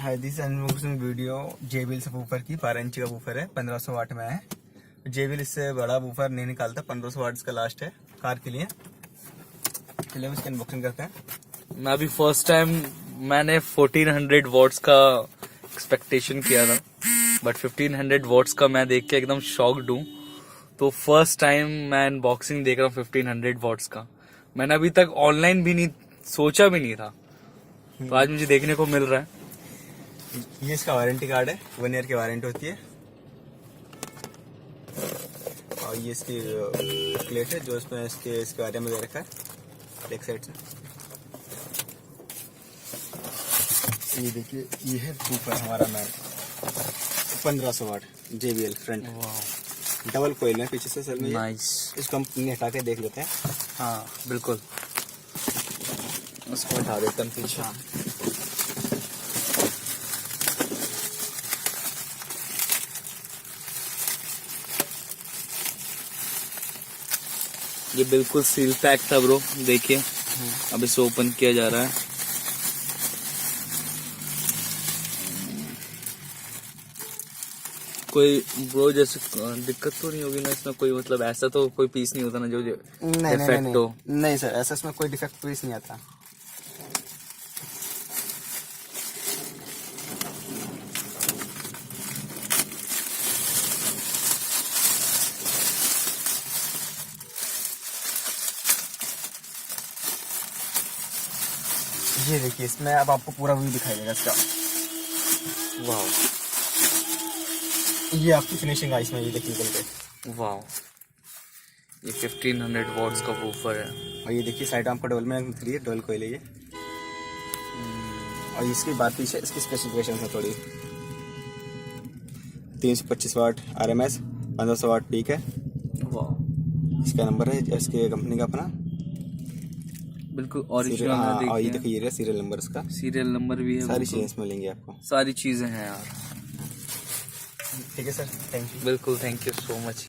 Hi, this unboxing video JBL से woofer की 12 inch का वूफर है, 1500 वाट में है। JBL इससे बड़ा वूफर नहीं निकालता, 1500 वाट का लास्ट है कार के लिए। चलिए इसकी अनबॉक्सिंग करते हैं। मैं अभी फर्स्ट टाइम मैंने 1400 वॉट्स का एक्सपेक्टेशन किया था, बट 1500 वॉट्स का मैं देख के एकदम शॉक्ड हूँ। तो फर्स्ट टाइम मैं अनबॉक्सिंग देख रहा हूँ 1500 वॉट्स का। मैंने अभी तक ऑनलाइन भी नहीं सोचा भी नहीं था, तो आज मुझे देखने को मिल रहा है। ये इसका वारंटी कार्ड है, 1 ईयर की वारंटी होती है। और ये इसकी प्लेट है जो इसमें इसके बारे में दे रखा है एक साइड से। ये देखिए, ये है वूफर हमारा मैन, 1500 वाट JBL फ्रंट, डबल कोयल है पीछे से। सर में नाइस। इसको हम हटा के देख लेते हैं। हाँ बिल्कुल, उसको हटा देते हैं पीछे। ये बिल्कुल सील पैक था ब्रो, देखिए अब इसे ओपन किया जा रहा है। कोई ब्रो जैसे दिक्कत तो नहीं होगी ना इसमें? कोई मतलब ऐसा तो कोई पीस नहीं होता ना जो डिफेक्ट हो? नहीं सर, ऐसा इसमें कोई डिफेक्ट पीस नहीं आता। ये देखिए, इसमें अब आपको पूरा व्यू दिखाई देगा इसका। वाह, ये आपकी फिनिशिंग आई इसमें, ये देखिए निकल के। वाह, ये 1500 वॉट्स का वूफर है। और ये देखिए साइड आपको डबल में दिख रही है, डबल कोयल है ये। और इसकी बात पीछे इसकी स्पेसिफिकेशन है थोड़ी। 325 वाट RMS, 1500 वाट पीक है। वाह, इसका नंबर है इसके कंपनी का अपना, बिल्कुल ओरिजिनल हाँ। है। और ये देखिए देखिए, ये सीरियल नंबर इसका, सीरियल नंबर भी है। सारी चीजें इसमें मिलेंगी आपको। सारी चीजें हैं यार। ठीक है सर, थैंक यू। बिल्कुल, थैंक यू सो मच।